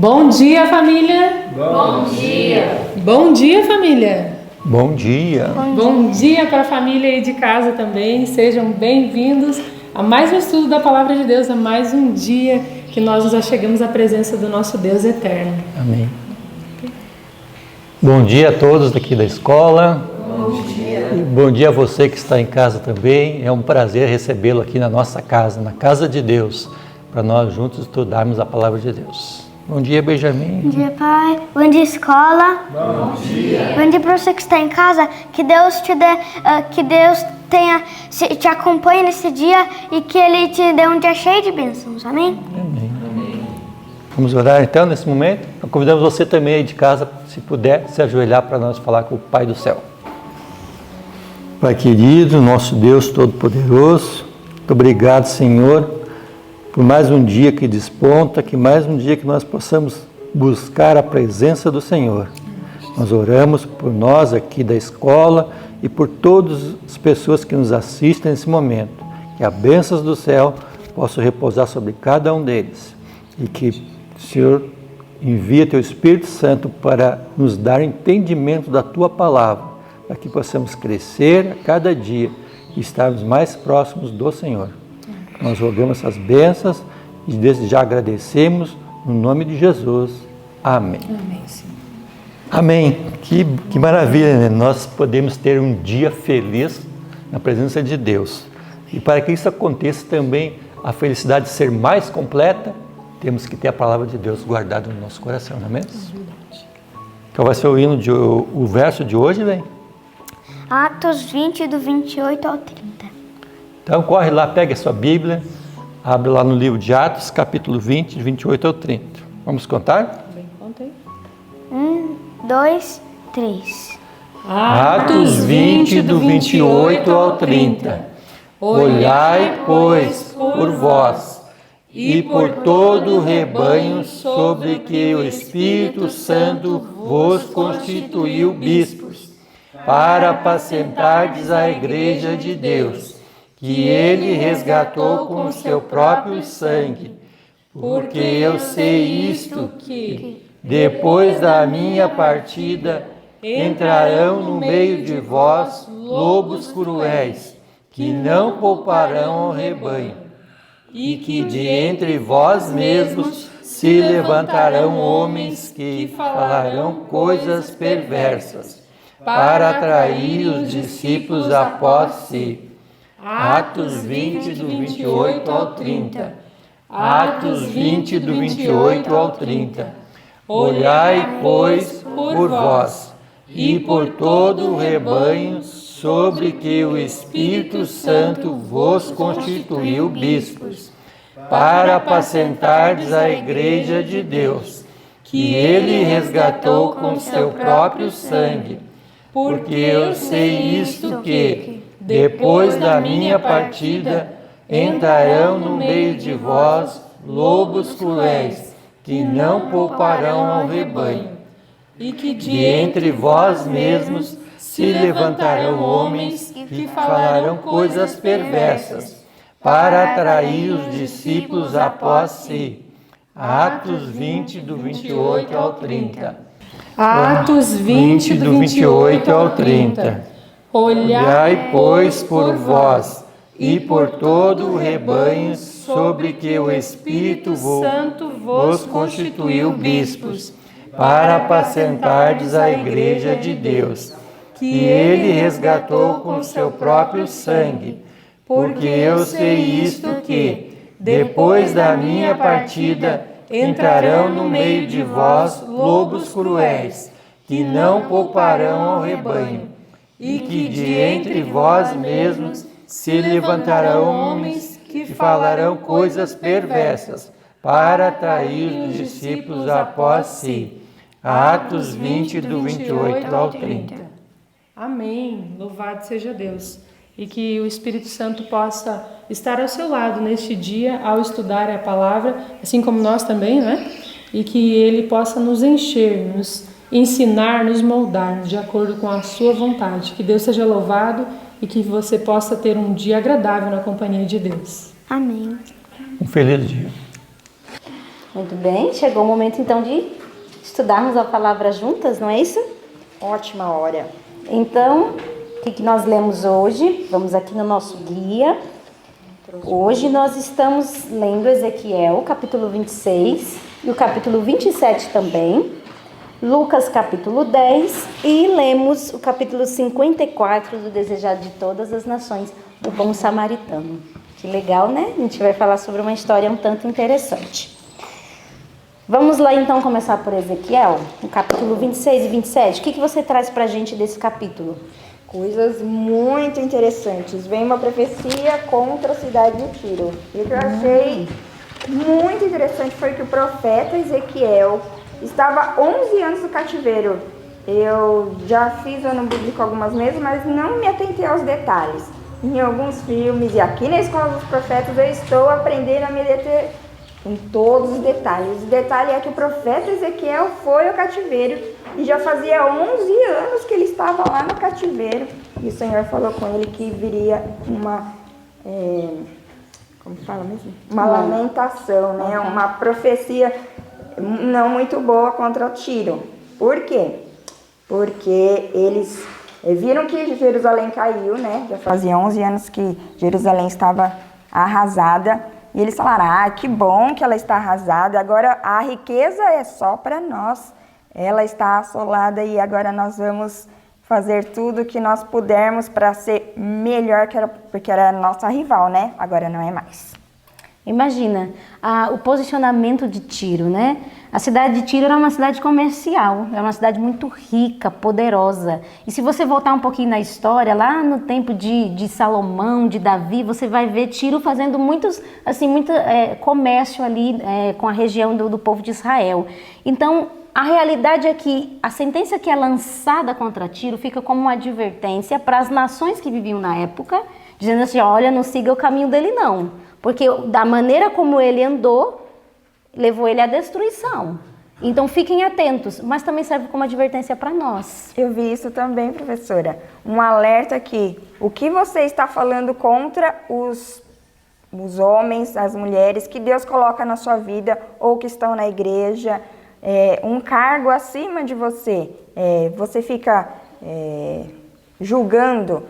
Bom dia, família! Bom dia! Bom dia, família! Bom dia! Bom dia para a família aí de casa também. Sejam bem-vindos a mais um estudo da Palavra de Deus, a mais um dia que nós nos achegamos à presença do nosso Deus eterno. Amém. Bom dia a todos daqui da escola. Bom dia! E bom dia a você que está em casa também. É um prazer recebê-lo aqui na nossa casa, na casa de Deus, para nós juntos estudarmos a Palavra de Deus. Bom dia, Benjamin. Bom dia, pai. Bom dia, escola. Bom dia! Bom dia para você que está em casa. Que Deus te dê, que Deus te acompanhe nesse dia e que Ele te dê um dia cheio de bênçãos. Amém? Amém. Vamos orar então nesse momento? Convidamos você também aí de casa, se puder, se ajoelhar para nós falar com o Pai do céu. Pai querido, nosso Deus Todo-Poderoso, muito obrigado, Senhor, por mais um dia que desponta, que mais um dia que nós possamos buscar a presença do Senhor. Nós oramos por nós aqui da escola e por todas as pessoas que nos assistem nesse momento, que as bênçãos do céu possam repousar sobre cada um deles e que o Senhor envie Teu Espírito Santo para nos dar entendimento da Tua Palavra, para que possamos crescer a cada dia e estarmos mais próximos do Senhor. Nós rogamos essas bênçãos e desde já agradecemos no nome de Jesus. Amém. Amém, Senhor. Amém. Que maravilha, né? Nós podemos ter um dia feliz na presença de Deus. E para que isso aconteça também, a felicidade de ser mais completa, temos que ter a palavra de Deus guardada no nosso coração, não é mesmo? Qual vai ser o verso de hoje, vem? Atos 20, do 28 ao 30. Então corre lá, pega a sua Bíblia, abre lá no livro de Atos, capítulo 20, de 28 ao 30. Vamos contar? Bem, conta aí. 1, 2, 3. Atos 20, do 28 ao 30. Olhai, pois, por vós e por todo o rebanho sobre que o Espírito Santo vos constituiu bispos, para apacentardes a igreja de Deus, que ele resgatou com o seu próprio sangue. Porque eu sei isto, que, depois da minha partida, entrarão no meio de vós lobos cruéis, que não pouparão o rebanho, e que de entre vós mesmos se levantarão homens que falarão coisas perversas, para atrair os discípulos após si. Atos 20, do 28 ao 30. Atos 20, do 28 ao 30. Olhai, pois, por vós e por todo o rebanho sobre que o Espírito Santo vos constituiu bispos, para apacentardes a igreja de Deus, que ele resgatou com seu próprio sangue. Porque eu sei isto, que, depois da minha partida, entrarão no meio de vós lobos cruéis, que não pouparão ao rebanho, e que de entre vós mesmos se levantarão homens que falarão coisas perversas, para atrair os discípulos após si. Atos 20, do 28 ao 30. Atos 20, do 28 ao 30. Olhai, pois, por vós e por todo o rebanho sobre que o Espírito Santo vos constituiu bispos, para apacentardes a igreja de Deus, que ele resgatou com seu próprio sangue. Porque eu sei isto, que, depois da minha partida, entrarão no meio de vós lobos cruéis, que não pouparão ao rebanho, e que de entre vós mesmos se levantarão homens que falarão coisas perversas, para atrair os discípulos após si. Atos 20, do 28 ao 30. Amém. Louvado seja Deus. E que o Espírito Santo possa estar ao seu lado neste dia ao estudar a palavra, assim como nós também, né? E que ele possa nos encher, nos ensinar, nos moldar de acordo com a sua vontade. Que Deus seja louvado e que você possa ter um dia agradável na companhia de Deus. Amém. Um feliz dia. Muito bem, chegou o momento então de estudarmos a palavra juntas, não é isso? Ótima hora. Então, o que nós lemos hoje? Vamos aqui no nosso guia. Hoje nós estamos lendo Ezequiel, capítulo 26 e o capítulo 27 também. Lucas, capítulo 10 e lemos o capítulo 54 do Desejado de Todas as Nações, o Bom Samaritano. Que legal, né? A gente vai falar sobre uma história um tanto interessante. Vamos lá então começar por Ezequiel, no capítulo 26 e 27. O que você traz pra gente desse capítulo? Coisas muito interessantes. Vem uma profecia contra a cidade de Tiro. E o que eu achei muito interessante foi que o profeta Ezequiel estava 11 anos no cativeiro. Eu já fiz ano bíblico algumas vezes, mas não me atentei aos detalhes. Em alguns filmes e aqui na Escola dos Profetas eu estou aprendendo a me deter em todos os detalhes. O detalhe é que o profeta Ezequiel foi ao cativeiro e já fazia 11 anos que ele estava lá no cativeiro. E o Senhor falou com ele que viria uma... como fala mesmo? Uma lamentação, né? Uma profecia não muito boa contra Tiro. Por quê? Porque eles viram que Jerusalém caiu, né? Já fazia 11 anos que Jerusalém estava arrasada. E eles falaram, que bom que ela está arrasada, agora a riqueza é só para nós. Ela está assolada e agora nós vamos fazer tudo que nós pudermos para ser melhor, porque era a nossa rival, né? Agora não é mais. Imagina o posicionamento de Tiro, né? A cidade de Tiro era uma cidade comercial, era uma cidade muito rica, poderosa. E se você voltar um pouquinho na história, lá no tempo de Salomão, de Davi, você vai ver Tiro fazendo muito comércio ali com a região do povo de Israel. Então, a realidade é que a sentença que é lançada contra Tiro fica como uma advertência para as nações que viviam na época, dizendo assim, olha, não siga o caminho dele não, porque da maneira como ele andou, levou ele à destruição. Então fiquem atentos, mas também serve como advertência para nós. Eu vi isso também, professora. Um alerta aqui. O que você está falando contra os homens, as mulheres que Deus coloca na sua vida ou que estão na igreja, um cargo acima de você. Você fica julgando.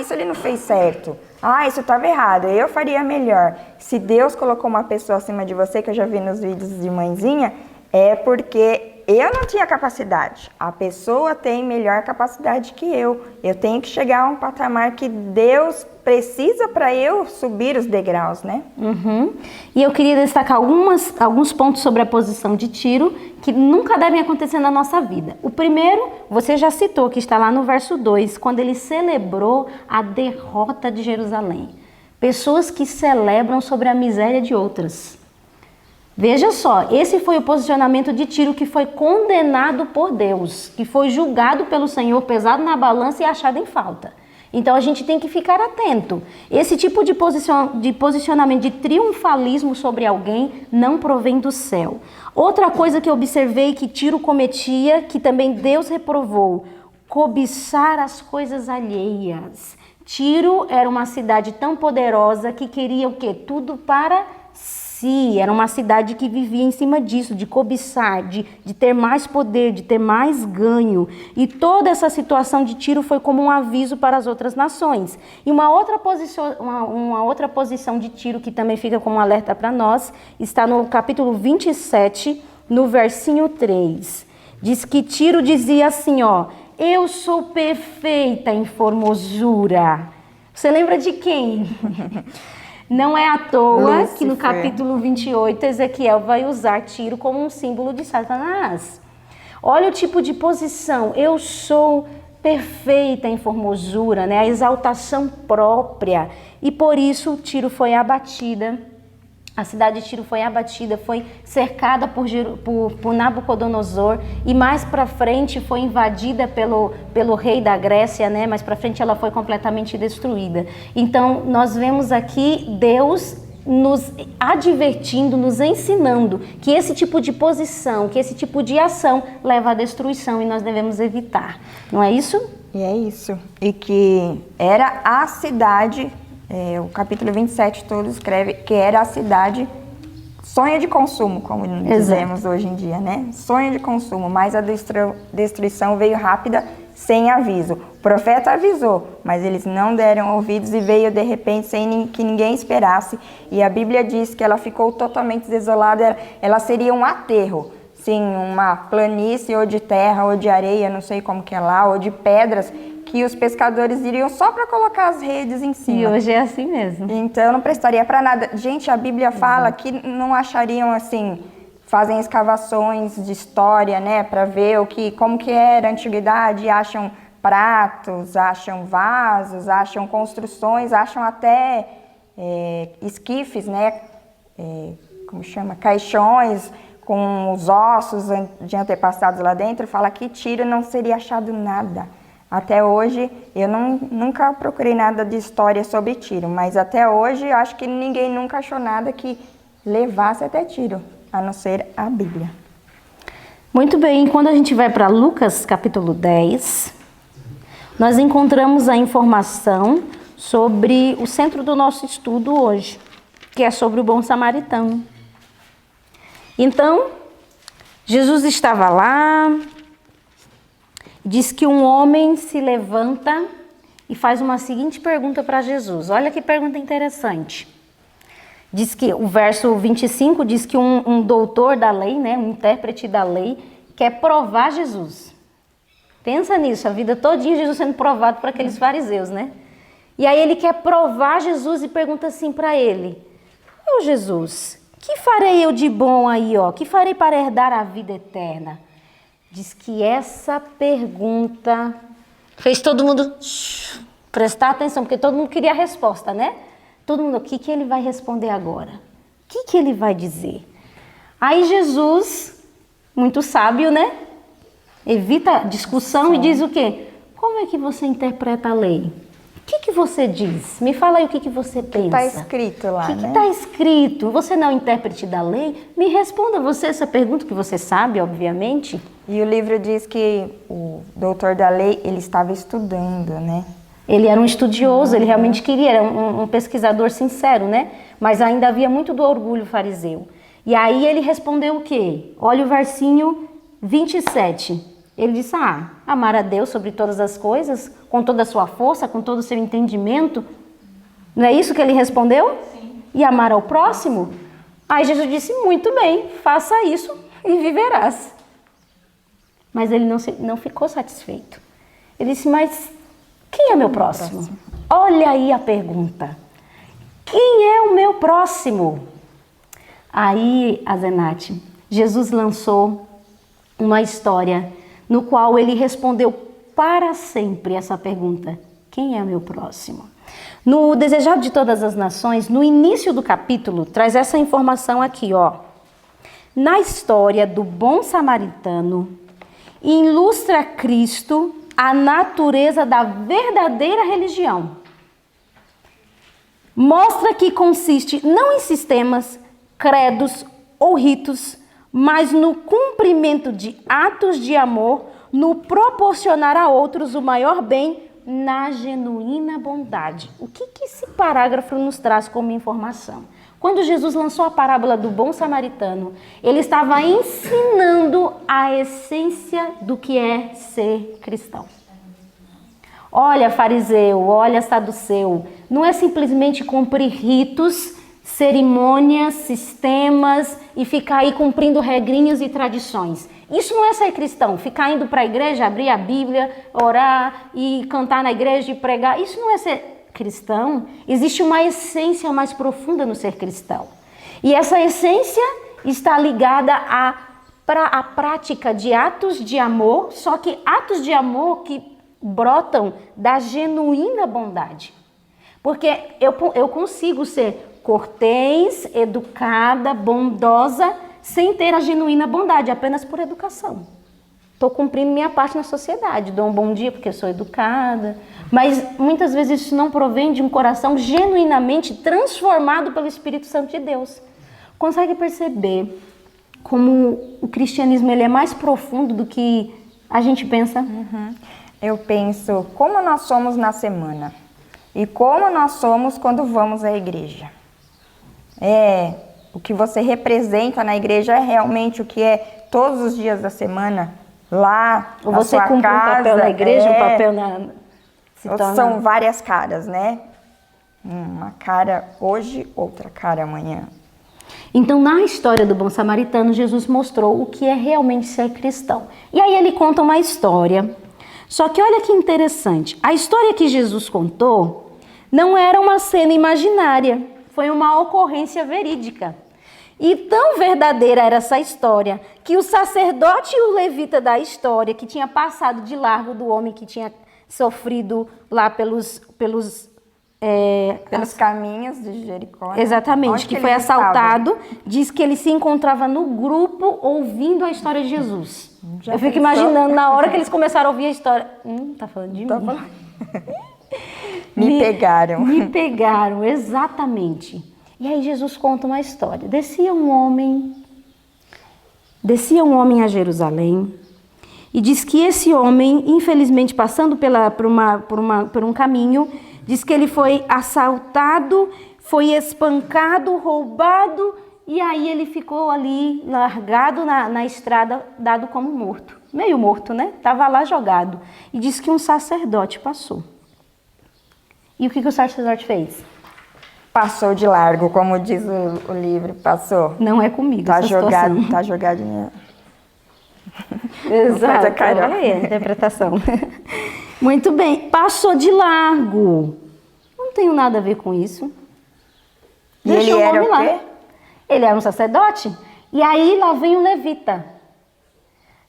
Isso ele não fez certo. Isso estava errado, eu faria melhor. Se Deus colocou uma pessoa acima de você, que eu já vi nos vídeos de mãezinha, é porque eu não tinha capacidade. A pessoa tem melhor capacidade que eu. Eu tenho que chegar a um patamar que Deus precisa para eu subir os degraus, né? E eu queria destacar alguns pontos sobre a posição de Tiro que nunca devem acontecer na nossa vida. O primeiro, você já citou, que está lá no verso 2, quando ele celebrou a derrota de Jerusalém. Pessoas que celebram sobre a miséria de outras. Veja só, esse foi o posicionamento de Tiro que foi condenado por Deus, que foi julgado pelo Senhor, pesado na balança e achado em falta. Então a gente tem que ficar atento. Esse tipo de posicionamento de triunfalismo sobre alguém não provém do céu. Outra coisa que eu observei que Tiro cometia, que também Deus reprovou, cobiçar as coisas alheias. Tiro era uma cidade tão poderosa que queria o quê? Tudo para si. Era uma cidade que vivia em cima disso, de cobiçar, de ter mais poder, de ter mais ganho. E toda essa situação de Tiro foi como um aviso para as outras nações. E uma outra posição de Tiro que também fica como um alerta para nós, está no capítulo 27, no versinho 3. Diz que Tiro dizia assim, eu sou perfeita em formosura. Você lembra de quem? Não é à toa que no capítulo 28, Ezequiel vai usar Tiro como um símbolo de Satanás. Olha o tipo de posição, eu sou perfeita em formosura, né? A exaltação própria. E por isso Tiro foi abatida. A cidade de Tiro foi abatida, foi cercada por Nabucodonosor e mais para frente foi invadida pelo rei da Grécia, né? Mais para frente ela foi completamente destruída. Então nós vemos aqui Deus nos advertindo, nos ensinando que esse tipo de posição, que esse tipo de ação leva à destruição e nós devemos evitar. Não é isso? E é isso. E que era a cidade... o capítulo 27 todo escreve que era a cidade sonho de consumo, como dizemos hoje em dia, né? Sonho de consumo, mas a destruição veio rápida, sem aviso. O profeta avisou, mas eles não deram ouvidos e veio de repente sem que ninguém esperasse. E a Bíblia diz que ela ficou totalmente desolada, ela seria um aterro. Sim, uma planície ou de terra ou de areia, não sei como que é lá, ou de pedras, que os pescadores iriam só para colocar as redes em cima. E hoje é assim mesmo. Então não prestaria para nada. Gente, a Bíblia fala que não achariam assim, fazem escavações de história, né, para ver como que era a antiguidade, acham pratos, acham vasos, acham construções, acham até esquifes, né, como chama, caixões com os ossos de antepassados lá dentro. Fala que Tiro não seria achado nada. Até hoje, eu nunca procurei nada de história sobre Tiro, mas até hoje eu acho que ninguém nunca achou nada que levasse até Tiro, a não ser a Bíblia. Muito bem, quando a gente vai para Lucas capítulo 10, nós encontramos a informação sobre o centro do nosso estudo hoje, que é sobre o bom samaritano. Então, Jesus estava lá, diz que um homem se levanta e faz uma seguinte pergunta para Jesus. Olha que pergunta interessante. Diz que o verso 25 diz que um doutor da lei, né, um intérprete da lei, quer provar Jesus. Pensa nisso, a vida todinha Jesus sendo provado por aqueles fariseus, né? E aí ele quer provar Jesus e pergunta assim para ele: ô Jesus, que farei eu de bom aí, ó? Que farei para herdar a vida eterna? Diz que essa pergunta fez todo mundo prestar atenção, porque todo mundo queria a resposta, né? Todo mundo, o que ele vai responder agora? O que ele vai dizer? Aí Jesus, muito sábio, né? Evita discussão e diz o quê? Como é que você interpreta a lei? O que você diz? Me fala aí o que você pensa. Está escrito lá, né? O que né? está escrito? Você não é o intérprete da lei? Me responda você essa pergunta que você sabe, obviamente. E o livro diz que o doutor da lei, ele estava estudando, né? Ele era um estudioso, ele realmente queria, era um pesquisador sincero, né? Mas ainda havia muito do orgulho fariseu. E aí ele respondeu o quê? Olha o versinho 27. Ele disse, amar a Deus sobre todas as coisas, com toda a sua força, com todo o seu entendimento. Não é isso que ele respondeu? Sim. E amar ao próximo? Aí Jesus disse, muito bem, faça isso e viverás. Mas ele não ficou satisfeito. Ele disse, mas quem é meu próximo? Olha aí a pergunta. Quem é o meu próximo? Aí, Azenate, Jesus lançou uma história no qual ele respondeu para sempre essa pergunta. Quem é meu próximo? No Desejado de Todas as Nações, no início do capítulo, traz essa informação aqui, ó. Na história do bom samaritano, ilustra Cristo a natureza da verdadeira religião. Mostra que consiste não em sistemas, credos ou ritos, mas no cumprimento de atos de amor, no proporcionar a outros o maior bem, na genuína bondade. O que esse parágrafo nos traz como informação? Quando Jesus lançou a parábola do bom samaritano, ele estava ensinando a essência do que é ser cristão. Olha, fariseu, olha, saduceu, não é simplesmente cumprir ritos, cerimônias, sistemas e ficar aí cumprindo regrinhas e tradições. Isso não é ser cristão, ficar indo para a igreja, abrir a Bíblia, orar e cantar na igreja e pregar. Isso não é ser cristão. Existe uma essência mais profunda no ser cristão. E essa essência está ligada à prática de atos de amor, só que atos de amor que brotam da genuína bondade. Porque eu consigo ser cortês, educada, bondosa, sem ter a genuína bondade, apenas por educação. Estou cumprindo minha parte na sociedade, dou um bom dia porque eu sou educada, mas muitas vezes isso não provém de um coração genuinamente transformado pelo Espírito Santo de Deus. Consegue perceber como o cristianismo ele é mais profundo do que a gente pensa? Eu penso como nós somos na semana e como nós somos quando vamos à igreja. o que você representa na igreja é realmente o que é todos os dias da semana, lá Ou na você sua cumpre casa, um papel na igreja, um papel na... se ou torna- são várias caras, né? Uma cara hoje, outra cara amanhã. Então, na história do bom samaritano, Jesus mostrou o que é realmente ser cristão. E aí ele conta uma história. Só que olha que interessante. A história que Jesus contou não era uma cena imaginária. Foi uma ocorrência verídica. E tão verdadeira era essa história, que o sacerdote e o levita da história, que tinha passado de largo do homem que tinha sofrido lá pelos caminhos de Jericó. Né? exatamente, Onde que foi eles estavam? assaltado, diz que ele se encontrava no grupo ouvindo a história de Jesus. Já Eu fico pensou? imaginando, na hora que eles começaram a ouvir a história, tá falando de Tá mim. falando. Me pegaram. Me pegaram, exatamente. E aí Jesus conta uma história. Descia um homem a Jerusalém, e diz que esse homem, infelizmente, passando por um caminho, diz que ele foi assaltado, foi espancado, roubado, e aí ele ficou ali, largado na estrada, dado como morto. Meio morto, né? Estava lá jogado. E diz que um sacerdote passou. E o que o sacerdote fez? Passou de largo, como diz o livro, passou. Não é comigo Tá essa jogado, situação. tá jogadinha. Exato, Faz a Carol. aí a interpretação. Muito bem, passou de largo. Não tenho nada a ver com isso. E ele Deixa era homem o lá. quê? Ele era um sacerdote. E aí lá vem o levita.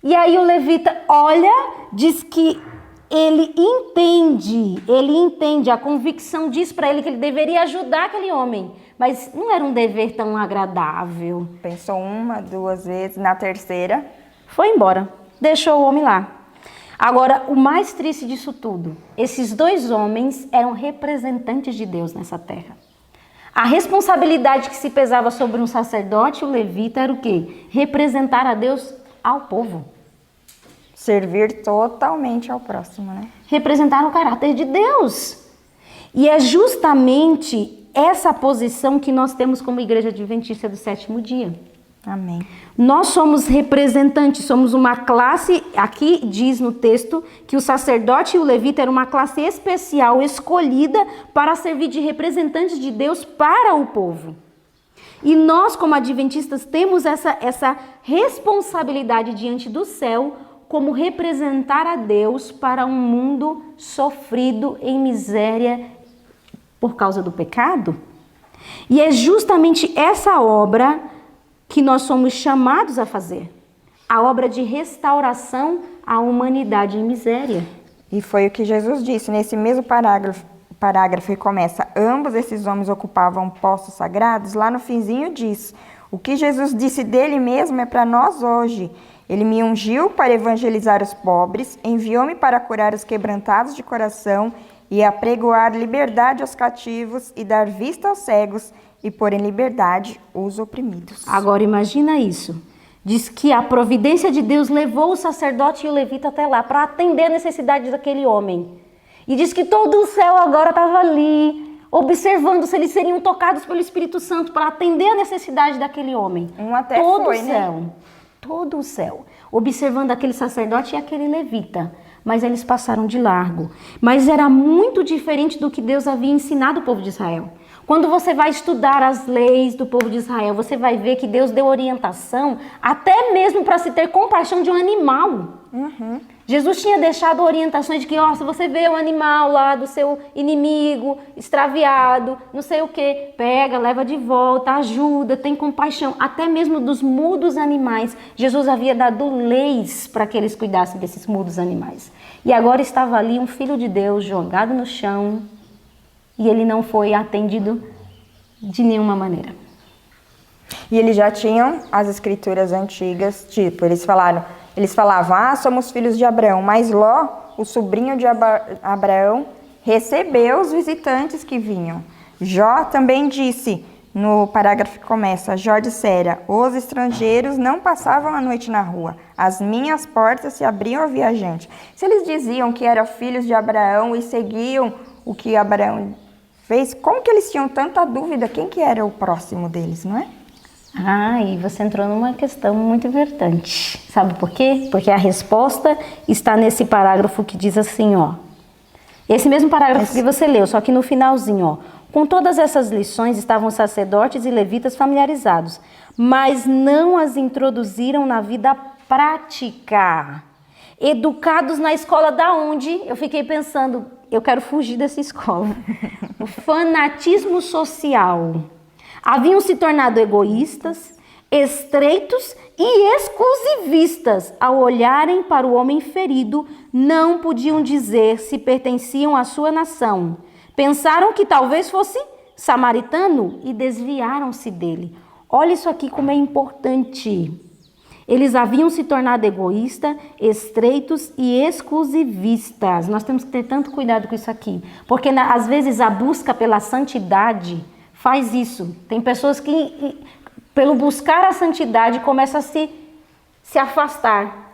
E aí o levita olha, diz que ele entende, a convicção diz para ele que ele deveria ajudar aquele homem. Mas não era um dever tão agradável. Pensou uma, duas vezes, na terceira. Foi embora, deixou o homem lá. Agora, o mais triste disso tudo, esses dois homens eram representantes de Deus nessa terra. A responsabilidade que se pesava sobre um sacerdote e o levita era o quê? Representar a Deus ao povo. Servir totalmente ao próximo, né? Representar o caráter de Deus. E é justamente essa posição que nós temos como Igreja Adventista do Sétimo Dia. Amém. Nós somos representantes, somos uma classe, aqui diz no texto que o sacerdote e o levita era uma classe especial, escolhida para servir de representantes de Deus para o povo. E nós, como adventistas, temos essa responsabilidade diante do céu, como representar a Deus para um mundo sofrido em miséria por causa do pecado. E é justamente essa obra que nós somos chamados a fazer. A obra de restauração à humanidade em miséria. E foi o que Jesus disse nesse mesmo parágrafo que começa: ambos esses homens ocupavam postos sagrados. Lá no finzinho diz: o que Jesus disse dele mesmo é para nós hoje. Ele me ungiu para evangelizar os pobres, enviou-me para curar os quebrantados de coração e apregoar liberdade aos cativos e dar vista aos cegos e pôr em liberdade os oprimidos. Agora imagina isso. Diz que a providência de Deus levou o sacerdote e o levita até lá para atender a necessidade daquele homem. E diz que todo o céu agora estava ali, observando se eles seriam tocados pelo Espírito Santo para atender a necessidade daquele homem. Até todo foi, o céu, né? todo o céu, observando aquele sacerdote e aquele levita. Mas eles passaram de largo. Mas era muito diferente do que Deus havia ensinado o povo de Israel. Quando você vai estudar as leis do povo de Israel, você vai ver que Deus deu orientação até mesmo para se ter compaixão de um animal. Uhum. Jesus tinha deixado orientações de que, se você vê um animal lá do seu inimigo, extraviado, não sei o que, pega, leva de volta, ajuda, tem compaixão. Até mesmo dos mudos animais, Jesus havia dado leis para que eles cuidassem desses mudos animais. E agora estava ali um filho de Deus jogado no chão, e ele não foi atendido de nenhuma maneira. E eles já tinham as escrituras antigas, tipo, eles falavam, somos filhos de Abraão, mas Ló, o sobrinho de Abraão, recebeu os visitantes que vinham. Jó também disse, no parágrafo que começa, Jó dissera: os estrangeiros não passavam a noite na rua, as minhas portas se abriam ao viajante. Se eles diziam que eram filhos de Abraão e seguiam o que Abraão fez, como que eles tinham tanta dúvida quem que era o próximo deles, não é? E você entrou numa questão muito importante. Sabe por quê? Porque a resposta está nesse parágrafo que diz assim, ó. Esse mesmo parágrafo que você leu, só que no finalzinho, ó. Com todas essas lições estavam sacerdotes e levitas familiarizados, mas não as introduziram na vida prática. Educados na escola da onde? Eu fiquei pensando, eu quero fugir dessa escola. O fanatismo social. Haviam se tornado egoístas, estreitos e exclusivistas. Ao olharem para o homem ferido, não podiam dizer se pertenciam à sua nação. Pensaram que talvez fosse samaritano e desviaram-se dele. Olha isso aqui como é importante. Eles haviam se tornado egoístas, estreitos e exclusivistas. Nós temos que ter tanto cuidado com isso aqui. Porque às vezes a busca pela santidade faz isso. Tem pessoas que, pelo buscar a santidade, começam a se afastar.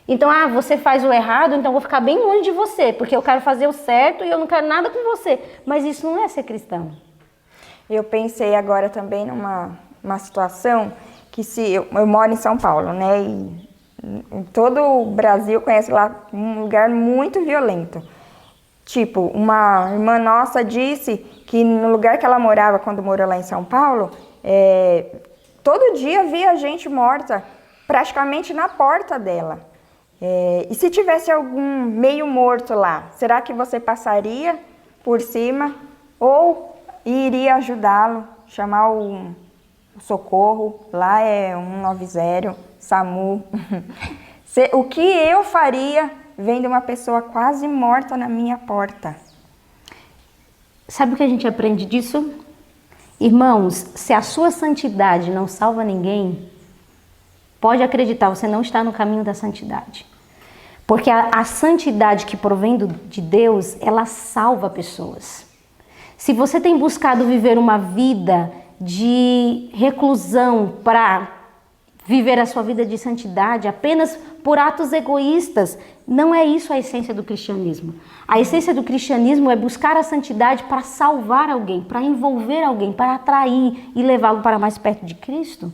Então, você faz o errado, então eu vou ficar bem longe de você, porque eu quero fazer o certo e eu não quero nada com você. Mas isso não é ser cristão. Eu pensei agora também numa situação que eu moro em São Paulo, né? E em todo o Brasil conhece lá um lugar muito violento. Tipo, uma irmã nossa disse que no lugar que ela morava, quando morou lá em São Paulo, todo dia via gente morta, praticamente na porta dela. E se tivesse algum meio morto lá, será que você passaria por cima ou iria ajudá-lo, chamar o socorro? Lá é 190, SAMU. O que eu faria vendo uma pessoa quase morta na minha porta? Sabe o que a gente aprende disso? Irmãos, se a sua santidade não salva ninguém, pode acreditar, você não está no caminho da santidade. Porque a santidade que provém de Deus, ela salva pessoas. Se você tem buscado viver uma vida de reclusão para viver a sua vida de santidade apenas por atos egoístas, não é isso a essência do cristianismo. A essência do cristianismo é buscar a santidade para salvar alguém, para envolver alguém, para atrair e levá-lo para mais perto de Cristo.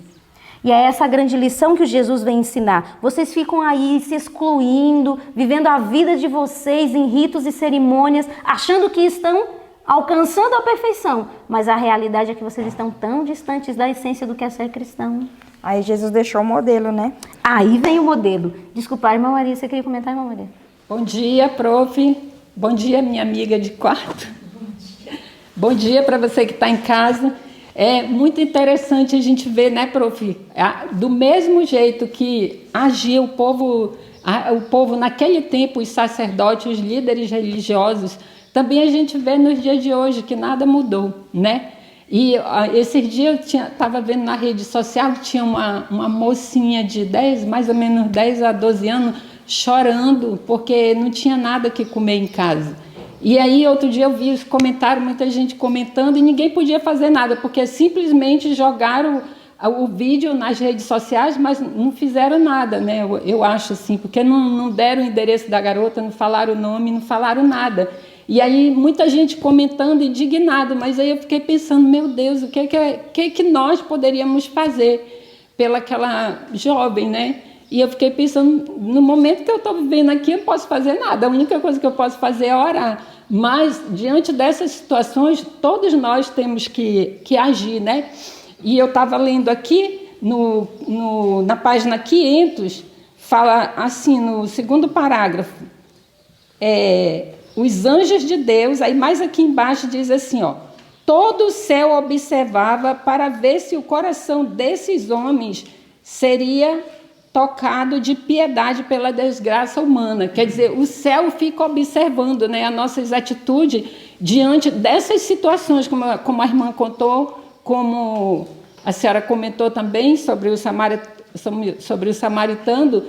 E é essa a grande lição que o Jesus vem ensinar. Vocês ficam aí se excluindo, vivendo a vida de vocês em ritos e cerimônias, achando que estão alcançando a perfeição. Mas a realidade é que vocês estão tão distantes da essência do que é ser cristão. Aí Jesus deixou o modelo, né? Aí vem o modelo. Desculpa, irmã Maria, você queria comentar, irmã Maria? Bom dia, prof. Bom dia, minha amiga de quarto. Bom dia para você que está em casa. É muito interessante a gente ver, né, prof? Do mesmo jeito que agia o povo naquele tempo, os sacerdotes, os líderes religiosos, também a gente vê nos dias de hoje que nada mudou, né? E esses dias eu estava vendo na rede social, tinha uma mocinha de mais ou menos 10 a 12 anos, chorando porque não tinha nada que comer em casa. E aí, outro dia eu vi os comentários, muita gente comentando, e ninguém podia fazer nada, porque simplesmente jogaram o vídeo nas redes sociais, mas não fizeram nada, né? Eu acho assim, porque não deram o endereço da garota, não falaram o nome, não falaram nada. E aí, muita gente comentando, indignado, mas aí eu fiquei pensando, meu Deus, o que nós poderíamos fazer pelaquela jovem, né? E eu fiquei pensando, no momento que eu estou vivendo aqui, eu não posso fazer nada. A única coisa que eu posso fazer é orar. Mas, diante dessas situações, todos nós temos que agir, né? E eu estava lendo aqui, na página 500, fala assim, no segundo parágrafo, os anjos de Deus, aí mais aqui embaixo diz assim, ó, todo o céu observava para ver se o coração desses homens seria tocado de piedade pela desgraça humana. Quer dizer, o céu fica observando, né, as nossas atitudes diante dessas situações, como a irmã contou, como a senhora comentou também sobre o samaritano,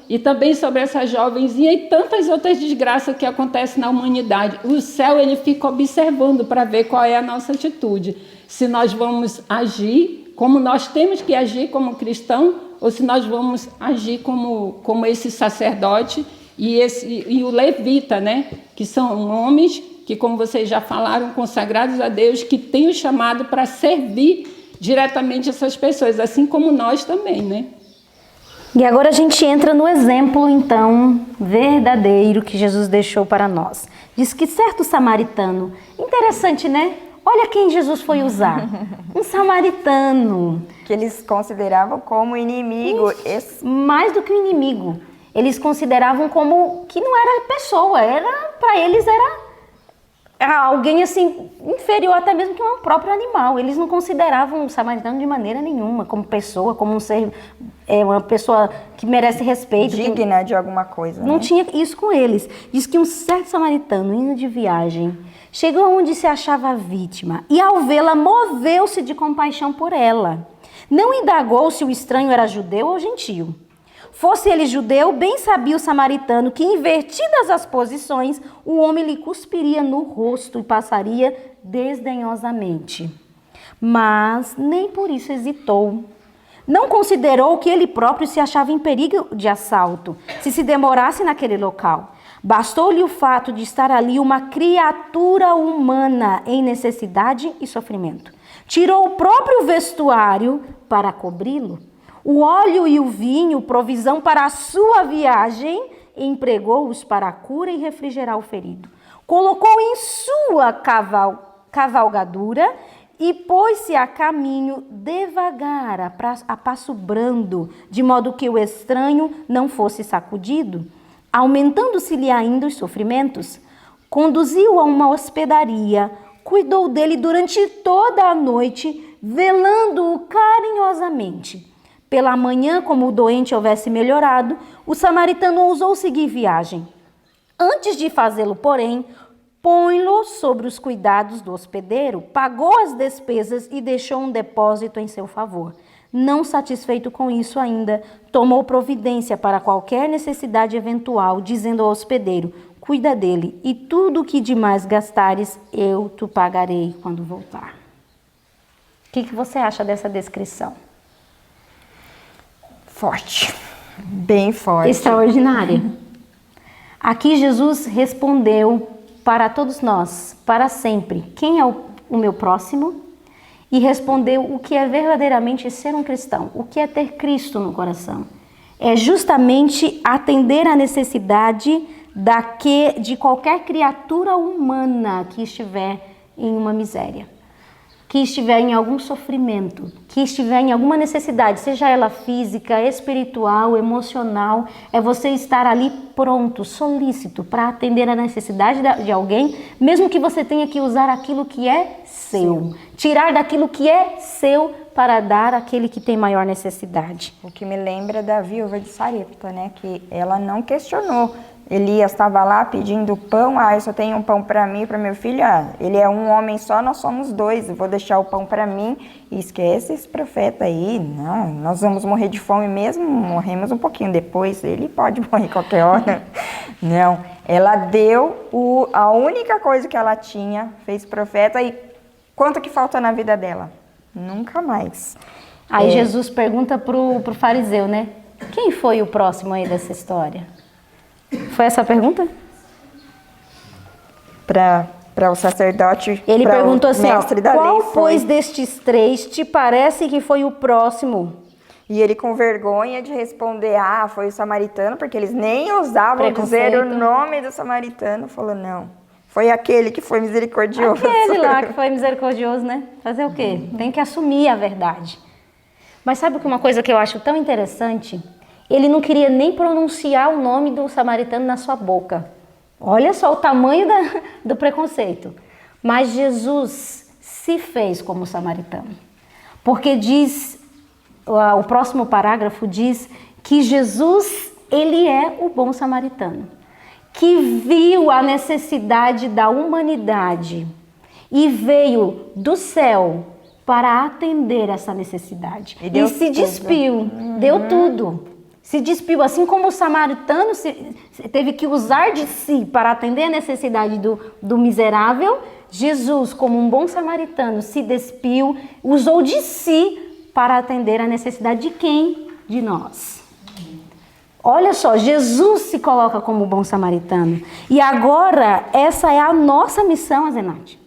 e também sobre essa jovenzinha e tantas outras desgraças que acontecem na humanidade. O céu, ele fica observando para ver qual é a nossa atitude. Se nós vamos agir como nós temos que agir como cristão, ou se nós vamos agir como esse sacerdote e o levita, né? Que são homens que, como vocês já falaram, consagrados a Deus, que têm o chamado para servir diretamente essas pessoas, assim como nós também, né? E agora a gente entra no exemplo, então, verdadeiro que Jesus deixou para nós. Diz que certo samaritano, interessante, né? Olha quem Jesus foi usar, um samaritano. Que eles consideravam como inimigo. Mais do que um inimigo. Eles consideravam como que não era pessoa, para eles era alguém assim, inferior até mesmo que um próprio animal. Eles não consideravam o samaritano de maneira nenhuma, como pessoa, como um ser, uma pessoa que merece respeito. Digna de alguma coisa. Não né? tinha isso com eles. Diz que um certo samaritano, indo de viagem, chegou onde se achava a vítima e ao vê-la moveu-se de compaixão por ela. Não indagou se o estranho era judeu ou gentio. Fosse ele judeu, bem sabia o samaritano que, invertidas as posições, o homem lhe cuspiria no rosto e passaria desdenhosamente. Mas nem por isso hesitou. Não considerou que ele próprio se achava em perigo de assalto, se demorasse naquele local. Bastou-lhe o fato de estar ali uma criatura humana em necessidade e sofrimento. Tirou o próprio vestuário para cobri-lo. O óleo e o vinho, provisão para a sua viagem, empregou-os para a cura e refrigerar o ferido. Colocou em sua cavalgadura e pôs-se a caminho devagar, a passo brando, de modo que o estranho não fosse sacudido. Aumentando-se-lhe ainda os sofrimentos, conduziu-o a uma hospedaria, cuidou dele durante toda a noite, velando-o carinhosamente. Pela manhã, como o doente houvesse melhorado, o samaritano ousou seguir viagem. Antes de fazê-lo, porém, põe-lo sobre os cuidados do hospedeiro, pagou as despesas e deixou um depósito em seu favor. Não satisfeito com isso ainda, tomou providência para qualquer necessidade eventual, dizendo ao hospedeiro: cuida dele, e tudo o que demais gastares, eu te pagarei quando voltar. O que você acha dessa descrição? Forte. Bem forte. Extraordinária. Aqui Jesus respondeu para todos nós, para sempre, quem é o meu próximo? E respondeu o que é verdadeiramente ser um cristão, o que é ter Cristo no coração. É justamente atender à necessidade de qualquer criatura humana que estiver em uma miséria, que estiver em algum sofrimento, que estiver em alguma necessidade, seja ela física, espiritual, emocional, é você estar ali pronto, solícito para atender a necessidade de alguém, mesmo que você tenha que usar aquilo que é seu, tirar daquilo que é seu para dar àquele que tem maior necessidade. O que me lembra da viúva de Sarepta, né? Que ela não questionou. Elias estava lá pedindo pão, eu só tenho um pão para mim e para meu filho, ele é um homem só, nós somos dois, eu vou deixar o pão para mim, e esquece esse profeta aí, não, nós vamos morrer de fome mesmo, morremos um pouquinho depois, ele pode morrer qualquer hora. Não, ela deu a única coisa que ela tinha, fez profeta, e quanto que falta na vida dela? Nunca mais. Aí Jesus pergunta pro fariseu, né? Quem foi o próximo aí dessa história? Foi essa a pergunta? Para o sacerdote, ele perguntou assim, qual lei, pois destes três te parece que foi o próximo? E ele com vergonha de responder, foi o samaritano, porque eles nem ousavam dizer o nome do samaritano, falou, não, foi aquele que foi misericordioso. Aquele lá que foi misericordioso, né? Fazer o quê? Tem que assumir a verdade. Mas sabe uma coisa que eu acho tão interessante? Ele não queria nem pronunciar o nome do samaritano na sua boca. Olha só o tamanho do preconceito. Mas Jesus se fez como samaritano. Porque diz, o próximo parágrafo diz que Jesus, ele é o bom samaritano. Que viu a necessidade da humanidade e veio do céu para atender essa necessidade. E se despiu, deu tudo. Se despiu, assim como o samaritano teve que usar de si para atender a necessidade do miserável, Jesus, como um bom samaritano, se despiu, usou de si para atender a necessidade de quem? De nós. Olha só, Jesus se coloca como bom samaritano. E agora, essa é a nossa missão, Azenate.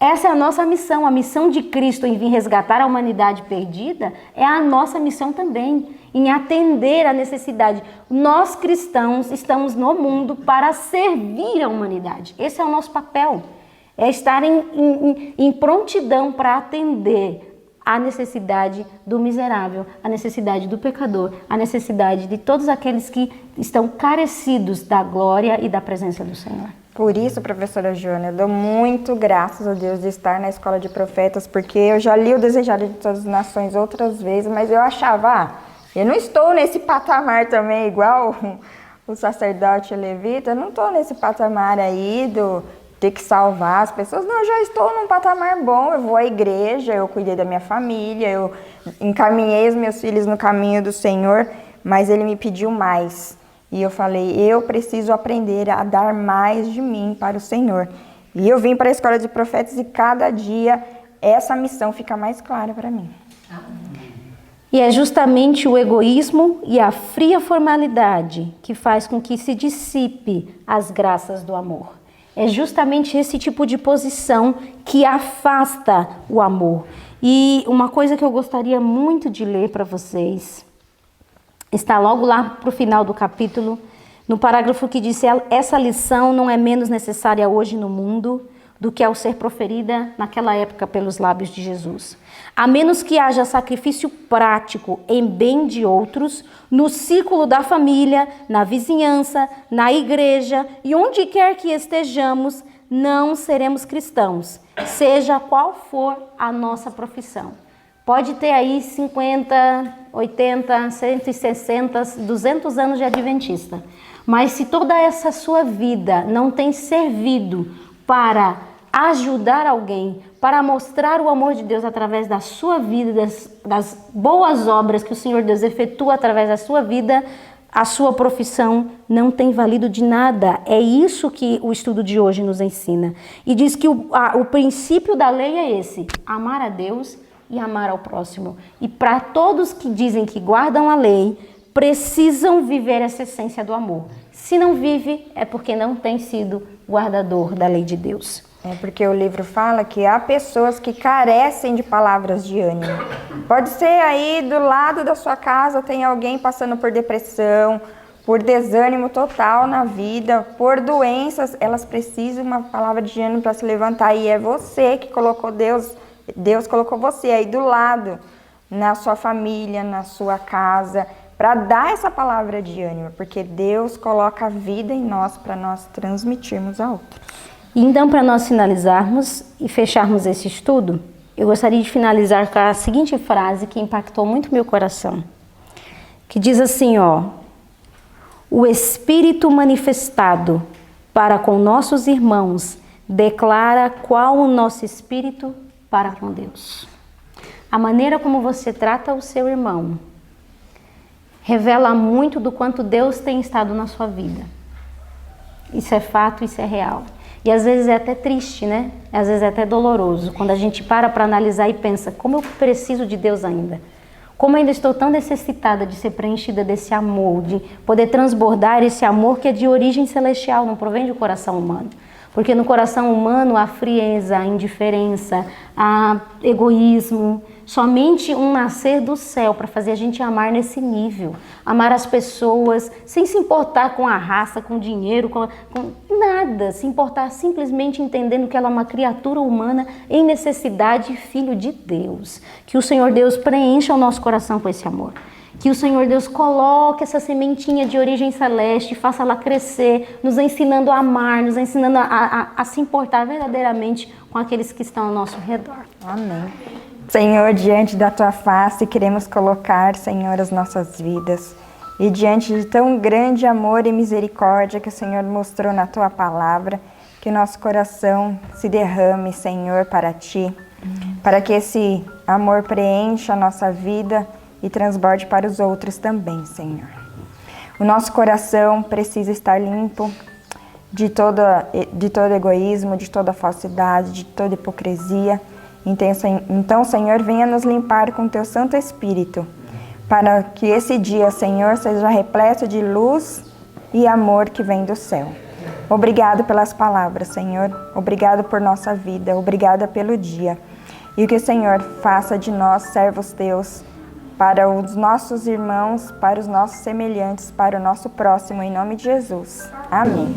Essa é a nossa missão. A missão de Cristo em vir resgatar a humanidade perdida é a nossa missão também, em atender a necessidade. Nós cristãos estamos no mundo para servir a humanidade. Esse é o nosso papel. É estar em prontidão para atender a necessidade do miserável, a necessidade do pecador, a necessidade de todos aqueles que estão carecidos da glória e da presença do Senhor. Por isso, professora Joana, eu dou muito graças a Deus de estar na Escola de Profetas, porque eu já li o Desejado de Todas as Nações outras vezes, mas eu achava, eu não estou nesse patamar também, igual o sacerdote levita, eu não estou nesse patamar aí do ter que salvar as pessoas. Não, eu já estou num patamar bom, eu vou à igreja, eu cuidei da minha família, eu encaminhei os meus filhos no caminho do Senhor, mas Ele me pediu mais. E eu falei, eu preciso aprender a dar mais de mim para o Senhor. E eu vim para a Escola de Profetas e cada dia essa missão fica mais clara para mim. E é justamente o egoísmo e a fria formalidade que faz com que se dissipe as graças do amor. É justamente esse tipo de posição que afasta o amor. E uma coisa que eu gostaria muito de ler para vocês está logo lá para o final do capítulo, no parágrafo que diz: essa lição não é menos necessária hoje no mundo do que ao ser proferida naquela época pelos lábios de Jesus. A menos que haja sacrifício prático em bem de outros, no círculo da família, na vizinhança, na igreja e onde quer que estejamos, não seremos cristãos, seja qual for a nossa profissão. Pode ter aí 50, 80, 160, 200 anos de adventista. Mas se toda essa sua vida não tem servido para ajudar alguém, para mostrar o amor de Deus através da sua vida, das boas obras que o Senhor Deus efetua através da sua vida, a sua profissão não tem valido de nada. É isso que o estudo de hoje nos ensina. E diz que o princípio da lei é esse: amar a Deus e amar ao próximo. E para todos que dizem que guardam a lei, precisam viver essa essência do amor. Se não vive, é porque não tem sido guardador da lei de Deus. É porque o livro fala que há pessoas que carecem de palavras de ânimo. Pode ser aí do lado da sua casa tem alguém passando por depressão, por desânimo total na vida, por doenças. Elas precisam de uma palavra de ânimo para se levantar. E é você que colocou Deus colocou você aí do lado, na sua família, na sua casa, para dar essa palavra de ânimo, porque Deus coloca a vida em nós para nós transmitirmos a outros. Então, para nós finalizarmos e fecharmos esse estudo, eu gostaria de finalizar com a seguinte frase que impactou muito meu coração, que diz assim, o Espírito manifestado para com nossos irmãos declara qual o nosso espírito para com Deus. A maneira como você trata o seu irmão revela muito do quanto Deus tem estado na sua vida. Isso é fato, isso é real. E às vezes é até triste, né? Às vezes é até doloroso, quando a gente para analisar e pensa, como eu preciso de Deus ainda? Como ainda estou tão necessitada de ser preenchida desse amor, de poder transbordar esse amor que é de origem celestial, não provém do coração humano. Porque no coração humano há frieza, há indiferença, há egoísmo. Somente um nascer do céu para fazer a gente amar nesse nível. Amar as pessoas sem se importar com a raça, com o dinheiro, com nada. Se importar simplesmente entendendo que ela é uma criatura humana em necessidade, filho de Deus. Que o Senhor Deus preencha o nosso coração com esse amor. Que o Senhor Deus coloque essa sementinha de origem celeste, faça ela crescer, nos ensinando a amar, nos ensinando a se importar verdadeiramente com aqueles que estão ao nosso redor. Amém. Senhor, diante da Tua face, queremos colocar, Senhor, as nossas vidas. E diante de tão grande amor e misericórdia que o Senhor mostrou na Tua palavra, que nosso coração se derrame, Senhor, para Ti, para que esse amor preencha a nossa vida e transborde para os outros também, Senhor. O nosso coração precisa estar limpo de todo egoísmo, de toda falsidade, de toda hipocrisia. Então, Senhor, venha nos limpar com Teu Santo Espírito, para que esse dia, Senhor, seja repleto de luz e amor que vem do céu. Obrigado pelas palavras, Senhor. Obrigado por nossa vida. Obrigada pelo dia. E que o Senhor faça de nós servos teus para os nossos irmãos, para os nossos semelhantes, para o nosso próximo, em nome de Jesus. Amém.